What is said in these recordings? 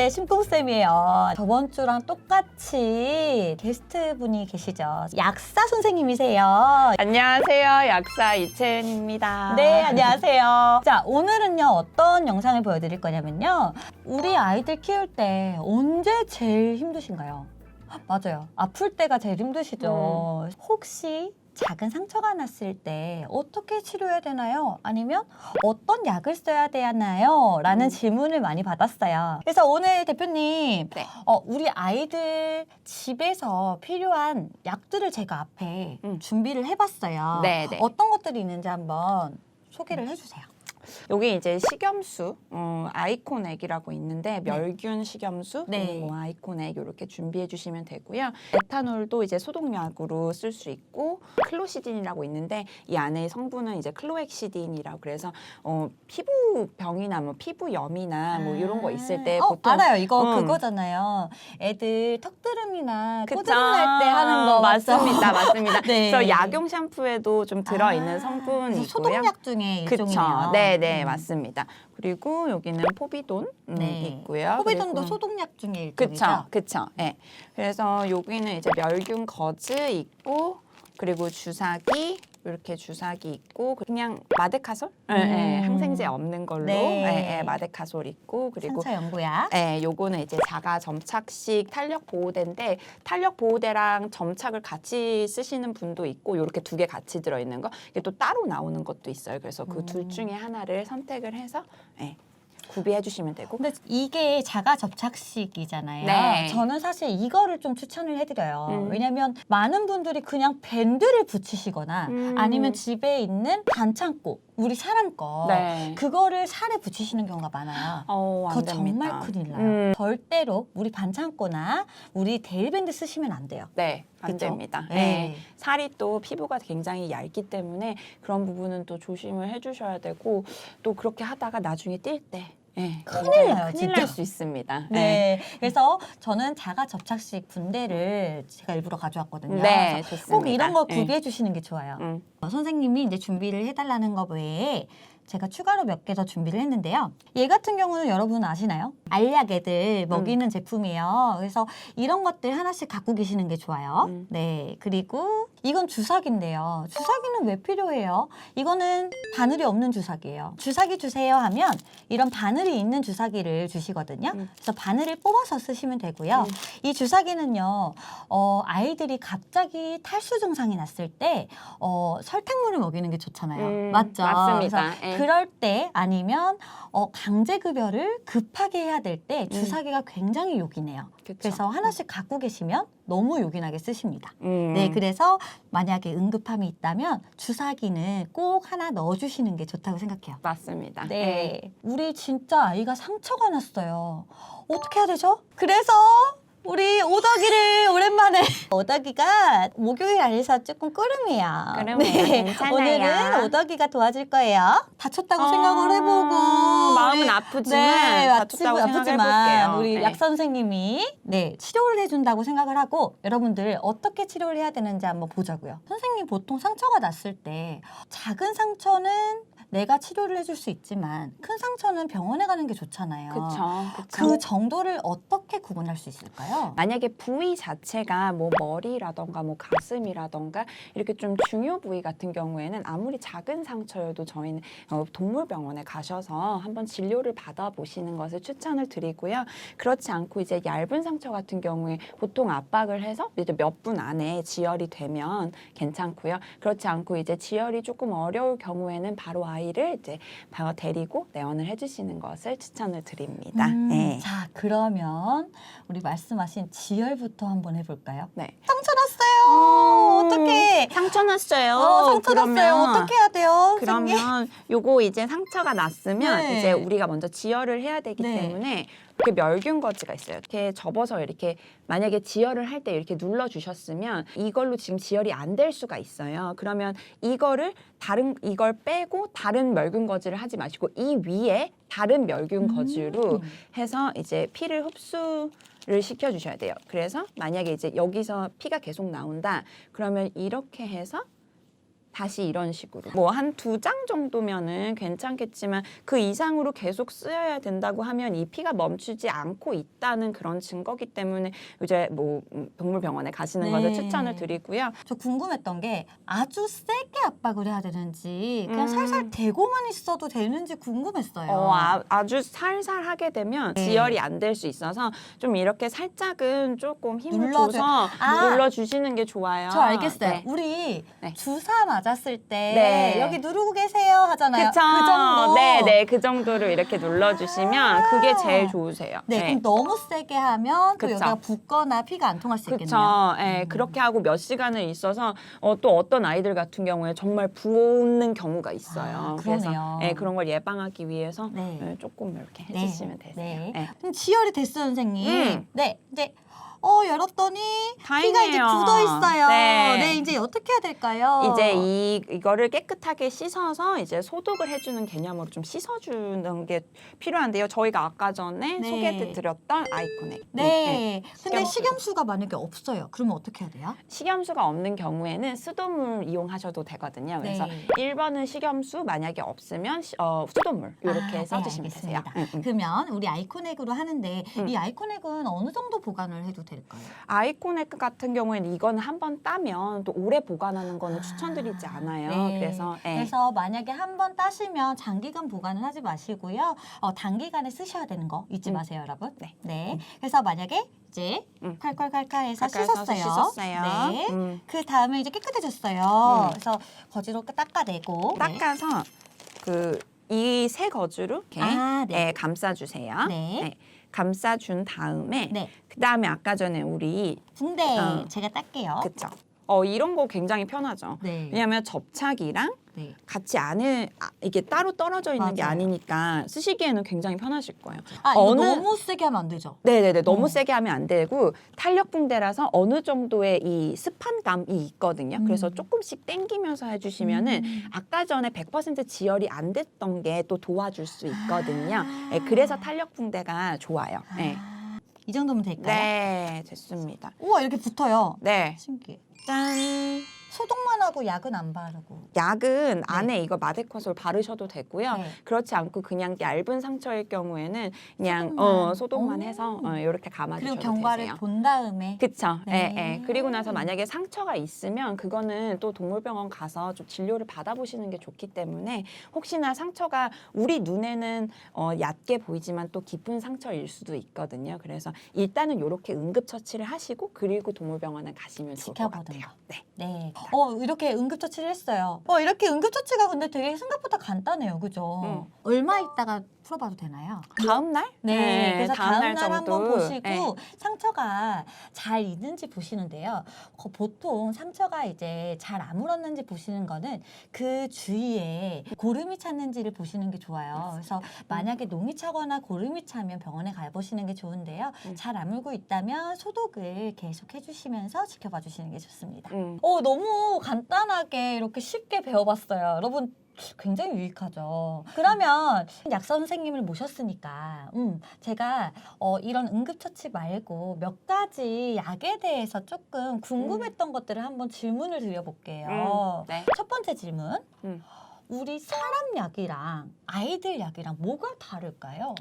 네, 심쿵쌤이에요. 저번 주랑 똑같이 게스트분이 계시죠. 약사 선생님이세요. 안녕하세요. 약사 이채은입니다. 네, 안녕하세요. 자, 오늘은요, 어떤 영상을 보여드릴 거냐면요. 우리 아이들 키울 때 언제 제일 힘드신가요? 맞아요. 아플 때가 제일 힘드시죠. 혹시 작은 상처가 났을 때 어떻게 치료해야 되나요? 아니면 어떤 약을 써야 되나요? 라는 질문을 많이 받았어요. 그래서 오늘 대표님, 네. 우리 아이들 집에서 필요한 약들을 제가 앞에 준비를 해봤어요. 네, 네. 어떤 것들이 있는지 한번 소개를 해주세요. 여기 이제 식염수, 아이코넥이라고 있는데 멸균 식염수, 네. 뭐 아이코넥 이렇게 준비해 주시면 되고요. 에탄올도 이제 소독약으로 쓸 수 있고 클로시딘이라고 있는데 이 안에 성분은 이제 클로엑시딘이라고 그래서 피부병이나 뭐 피부염이나 뭐 이런 거 있을 때 보통 알아요. 이거 그거잖아요. 애들 턱드름이나 그쵸. 코드름 날 때 하는 거 맞습니다, 맞습니다. 네. 그래서 약용 샴푸에도 좀 들어 있는 성분이 그래서 있고요. 소독약 중에 그쵸. 일종이네요. 네, 맞습니다. 그리고 여기는 포비돈 네. 있고요. 포비돈도 그리고 소독약 중에 일종이죠. 그쵸. 네. 그래서 여기는 이제 멸균 거즈 있고, 그리고 주사기 이렇게 주사기 있고, 그냥 마데카솔, 항생제 없는 걸로 네. 마데카솔 있고, 그리고 상처 연고약. 요거는 이제 자가 점착식 탄력 보호대인데 탄력 보호대랑 점착을 같이 쓰시는 분도 있고 이렇게 두 개 같이 들어있는 거 이게 또 따로 나오는 것도 있어요. 그래서 그 둘 중에 하나를 선택을 해서 구비해 주시면 되고. 근데 이게 자가 접착식이잖아요. 네. 저는 사실 이거를 좀 추천을 해드려요. 왜냐면 많은 분들이 그냥 밴드를 붙이시거나 아니면 집에 있는 반창고, 우리 사람 거 네. 그거를 살에 붙이시는 경우가 많아요. 안 그거 됩니다. 정말 큰일 나요. 절대로 우리 반창고나 우리 데일밴드 쓰시면 안 돼요. 네, 안 그쵸? 됩니다. 네. 네. 살이 또 피부가 굉장히 얇기 때문에 그런 부분은 또 조심을 해주셔야 되고 또 그렇게 하다가 나중에 뛸 때 큰일 나요, 큰일 진짜. 날 수 있습니다. 네, 그래서 저는 자가 접착식 분대를 제가 일부러 가져왔거든요. 네, 그래서 좋습니다. 꼭 이런 거 네. 구비해 주시는 게 좋아요. 선생님이 이제 준비를 해달라는 거 외에 제가 추가로 몇 개 더 준비를 했는데요. 얘 같은 경우는 여러분 아시나요? 알약 애들 먹이는 제품이에요. 그래서 이런 것들 하나씩 갖고 계시는 게 좋아요. 네, 그리고 이건 주사기인데요. 주사기는 왜 필요해요? 이거는 바늘이 없는 주사기예요. 주사기 주세요 하면 이런 바늘이 있는 주사기를 주시거든요. 그래서 바늘을 뽑아서 쓰시면 되고요. 이 주사기는요, 아이들이 갑자기 탈수 증상이 났을 때 설탕물을 먹이는 게 좋잖아요. 맞죠? 맞습니다. 그래서 그럴 때 아니면 강제급여를 급하게 해야 될 때 주사기가 굉장히 요긴해요. 그쵸. 그래서 하나씩 갖고 계시면 너무 요긴하게 쓰십니다. 네, 그래서 만약에 응급함이 있다면 주사기는 꼭 하나 넣어주시는 게 좋다고 생각해요. 맞습니다. 네, 우리 진짜 아이가 상처가 났어요. 어떻게 해야 되죠? 그래서 우리 오덕이를 오랜만에 오덕이가 목요일 아니서 조금 끄름이에요. 끄름이에요. 괜찮아요. 오늘은 오덕이가 도와줄 거예요. 다쳤다고 생각을 해보고 마음은 우리- 아프지만 네, 다쳤다고 아프지만 생각해볼게요. 우리 네. 약 선생님이 치료를 해준다고 생각을 하고 여러분들 어떻게 치료를 해야 되는지 한번 보자고요. 선생님 보통 상처가 났을 때 작은 상처는 내가 치료를 해줄 수 있지만 큰 상처는 병원에 가는 게 좋잖아요. 그쵸. 그 정도를 어떻게 구분할 수 있을까요? 만약에 부위 자체가 뭐 머리라던가 뭐 가슴이라던가 이렇게 좀 중요 부위 같은 경우에는 아무리 작은 상처여도 저희는 동물병원에 가셔서 한번 진료를 받아보시는 것을 추천을 드리고요. 그렇지 않고 이제 얇은 상처 같은 경우에 보통 압박을 해서 이제 몇 분 안에 지혈이 되면 괜찮고요. 그렇지 않고 이제 지혈이 조금 어려울 경우에는 바로 아이를 이제 바로 데리고 내원을 해주시는 것을 추천을 드립니다. 네. 자, 그러면 우리 말씀하신 지혈부터 한번 해볼까요? 네. 상처 났어요. 어떡해. 상처 났어요. 상처 났어요. 어떻게 해야 돼요? 선생님? 그러면 요거 이제 상처가 났으면 네. 이제 우리가 먼저 지혈을 해야 되기 네. 때문에 이렇게 멸균 거즈가 있어요. 이렇게 접어서 이렇게 만약에 지혈을 할 때 이렇게 눌러 주셨으면 이걸로 지금 지혈이 안 될 수가 있어요. 그러면 이걸 빼고 다른 멸균 거즈를 하지 마시고 이 위에 다른 멸균 거즈로 해서 이제 피를 흡수를 시켜주셔야 돼요. 그래서 만약에 이제 여기서 피가 계속 나온다. 그러면 이렇게 해서 다시 이런 식으로 뭐 한 2장 정도면은 괜찮겠지만 그 이상으로 계속 쓰여야 된다고 하면 이 피가 멈추지 않고 있다는 그런 증거기 때문에 이제 뭐 동물병원에 가시는 네. 것을 추천을 드리고요. 저 궁금했던 게 아주 세게 압박을 해야 되는지 그냥 살살 대고만 있어도 되는지 궁금했어요. 아주 살살 하게 되면 네. 지혈이 안 될 수 있어서 좀 이렇게 살짝은 조금 힘을 눌러줘요. 줘서 아. 눌러주시는 게 좋아요. 저 알겠어요. 네. 우리 네. 주사 맞았을 때 네. 여기 누르고 계세요 하잖아요. 그쵸? 그 정도. 네, 그 정도로 이렇게 눌러주시면 그게 제일 좋으세요. 네, 그럼 너무 세게 하면 또 그쵸. 여기가 붓거나 피가 안 통할 수 있겠네요. 그렇죠. 예, 그렇게 하고 몇 시간을 있어서 또 어떤 아이들 같은 경우에 정말 부는 경우가 있어요. 아, 그래서 그러네요. 그런 걸 예방하기 위해서 네. 조금 이렇게 네. 해주시면 되세요. 네. 예. 그럼 지혈이 됐어요, 선생님. 네, 이제 열었더니 피가 이제 다행이에요. 굳어 있어요. 네. 네, 이제 어떻게 해야 될까요? 이제 이거를 깨끗하게 씻어서 이제 소독을 해주는 개념으로 좀 씻어주는 게 필요한데요. 저희가 아까 전에 네. 소개해드렸던 아이코넥. 네. 근데 식염수. 식염수가 만약에 없어요. 그러면 어떻게 해야 돼요? 식염수가 없는 경우에는 수돗물 이용하셔도 되거든요. 그래서 네. 1번은 식염수, 만약에 없으면 수돗물 이렇게 써주시면 되세요. 알겠습니다. 그러면 우리 아이코넥으로 하는데 이 아이코넥은 어느 정도 보관을 해도 될까요? 아이코넥 같은 경우에는 이거는 한번 따면 또 오래 보관하는 거는 추천드리지 않아요. 네. 그래서 만약에 한 번 따시면 장기간 보관을 하지 마시고요. 단기간에 쓰셔야 되는 거 잊지 마세요, 여러분. 네. 그래서 만약게 이제 칼칼칼칼해서 칼칼해서 씻었어요. 씻었어요. 네. 그 다음에 이제 깨끗해졌어요. 그래서 거지로 닦아내고 닦아서 이 새 거즈로 이렇게 네. 감싸주세요. 네. 감싸준 다음에 네. 그 다음에 아까 전에 우리 붕대 제가 닦게요. 그쵸? 이런 거 굉장히 편하죠. 네. 왜냐하면 접착이랑 네. 같이 이게 따로 떨어져 있는 게 맞아요. 아니니까 쓰시기에는 굉장히 편하실 거예요. 이거 너무 세게 하면 안 되죠? 네네네. 너무 세게 하면 안 되고 탄력 붕대라서 어느 정도의 이 습한감이 있거든요. 그래서 조금씩 당기면서 해주시면은 아까 전에 100% 지혈이 안 됐던 게 또 도와줄 수 있거든요. 네, 그래서 탄력 붕대가 좋아요. 네. 이 정도면 될까요? 네, 됐습니다. 우와, 이렇게 붙어요. 네, 신기해. 짠. 소독만 하고 약은 안 바르고. 약은 안에 이거 마데컷을 바르셔도 되고요. 네. 그렇지 않고 그냥 얇은 상처일 경우에는 그냥 소독만 해서 이렇게 감아주셔도 그리고 경과를 되세요. 본 다음에. 그쵸. 네. 예. 그리고 나서 만약에 상처가 있으면 그거는 또 동물병원 가서 좀 진료를 받아보시는 게 좋기 때문에 혹시나 상처가 우리 눈에는 얕게 보이지만 또 깊은 상처일 수도 있거든요. 그래서 일단은 이렇게 응급처치를 하시고 그리고 동물병원에 가시면 좋을 것 지켜보는 같아요. 거. 네. 네. 이렇게 응급처치를 했어요. 이렇게 응급처치가 근데 되게 생각보다 간단해요. 그죠? 얼마 있다가 풀어봐도 되나요? 다음 날? 네, 그래서 다음 날 한번 보시고 네. 상처가 잘 있는지 보시는데요. 보통 상처가 이제 잘 아물었는지 보시는 거는 그 주위에 고름이 찼는지를 보시는 게 좋아요. 그래서 만약에 농이 차거나 고름이 차면 병원에 가보시는 게 좋은데요. 잘 아물고 있다면 소독을 계속 해주시면서 지켜봐 주시는 게 좋습니다. 너무 간단하게 이렇게 쉽게 배워봤어요. 여러분 굉장히 유익하죠. 그러면 약사 선생님을 모셨으니까 제가 이런 응급처치 말고 몇 가지 약에 대해서 조금 궁금했던 것들을 한번 질문을 드려볼게요. 네. 첫 번째 질문. 우리 사람 약이랑 아이들 약이랑 뭐가 다를까요?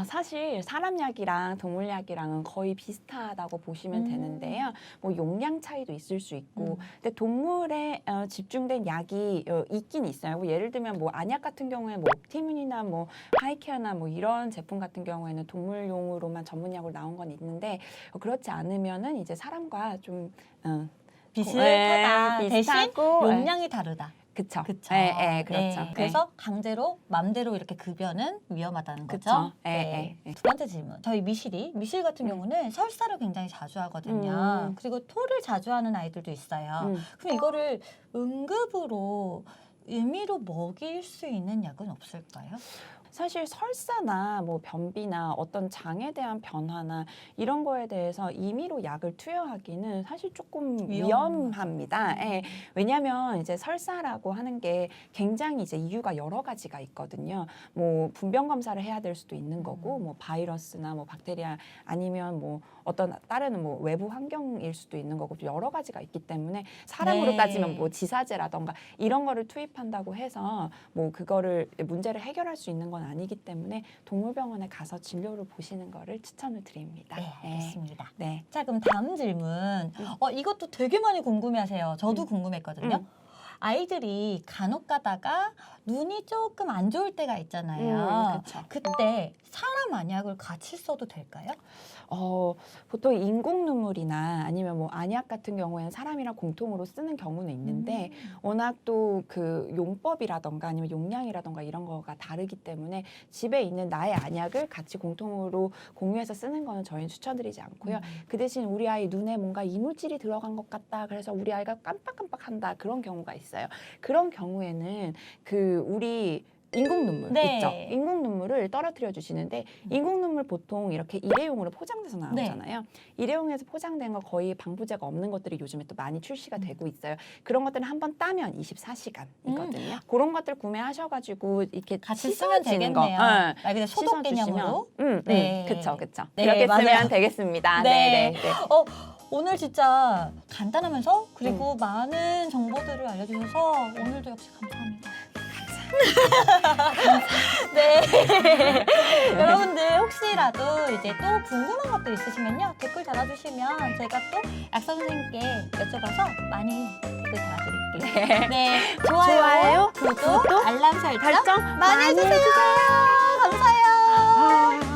사실 사람 약이랑 동물 약이랑은 거의 비슷하다고 보시면 되는데요. 뭐 용량 차이도 있을 수 있고, 근데 동물에 집중된 약이 있긴 있어요. 뭐 예를 들면 뭐 안약 같은 경우에 뭐 옵티문이나 뭐 하이케어나 뭐 이런 제품 같은 경우에는 동물용으로만 전문약으로 나온 건 있는데 그렇지 않으면은 이제 사람과 좀 비슷하다. 대신 비슷하고, 용량이 다르다. 그쵸. 그쵸. 예, 그렇죠. 네. 그래서 강제로 맘대로 이렇게 급여는 위험하다는 거죠. 그쵸. 네. 예. 두 번째 질문. 저희 미실 같은 경우는 설사를 굉장히 자주 하거든요. 그리고 토를 자주 하는 아이들도 있어요. 그럼 이거를 응급으로 임의로 먹일 수 있는 약은 없을까요? 사실 설사나 뭐 변비나 어떤 장에 대한 변화나 이런 거에 대해서 임의로 약을 투여하기는 사실 조금 위험합니다. 예. 왜냐하면 이제 설사라고 하는 게 굉장히 이제 이유가 여러 가지가 있거든요. 뭐 분변 검사를 해야 될 수도 있는 거고, 뭐 바이러스나 뭐 박테리아 아니면 뭐 어떤 다른 뭐 외부 환경일 수도 있는 거고 여러 가지가 있기 때문에 사람으로 네. 따지면 뭐 지사제라던가 이런 거를 투입한다고 해서 뭐 그거를 문제를 해결할 수 있는 건 아니기 때문에 동물병원에 가서 진료를 보시는 거를 추천을 드립니다. 네, 알겠습니다. 네. 자, 그럼 다음 질문. 이것도 되게 많이 궁금해하세요. 저도 궁금했거든요. 아이들이 간혹 가다가 눈이 조금 안 좋을 때가 있잖아요. 그렇죠. 그때 사람 안약을 같이 써도 될까요? 보통 인공 눈물이나 아니면 뭐 안약 같은 경우에는 사람이랑 공통으로 쓰는 경우는 있는데 워낙 또 그 용법이라던가 아니면 용량이라던가 이런 거가 다르기 때문에 집에 있는 나의 안약을 같이 공통으로 공유해서 쓰는 거는 저희는 추천드리지 않고요. 그 대신 우리 아이 눈에 뭔가 이물질이 들어간 것 같다. 그래서 우리 아이가 깜빡깜빡한다. 그런 경우가 있어요. 그런 경우에는 그 우리 인공 눈물 네. 있죠. 인공 눈물을 떨어뜨려 주시는데 인공 눈물 보통 이렇게 일회용으로 포장돼서 나오잖아요. 일회용에서 포장된 거 거의 방부제가 없는 것들이 요즘에 또 많이 출시가 되고 있어요. 그런 것들은 한번 따면 24시간이거든요. 그런 것들 구매하셔가지고 이렇게 같이 쓰면 씻어지는 거, 되겠네요. 말 그대로 소독 씻어주시면, 개념으로. 네. 그쵸. 네, 그렇게 맞아요. 쓰면 되겠습니다. 네. 네. 오늘 진짜 간단하면서 그리고 많은 정보들을 알려주셔서 오늘도 역시 감사합니다. 네. 여러분들 혹시라도 이제 또 궁금한 것도 있으시면요 댓글 달아주시면 제가 또 약사 선생님께 여쭤봐서 많이 댓글 달아드릴게요. 네, 좋아요, 구독, 알람 설정 설정 많이 해주세요. 감사해요.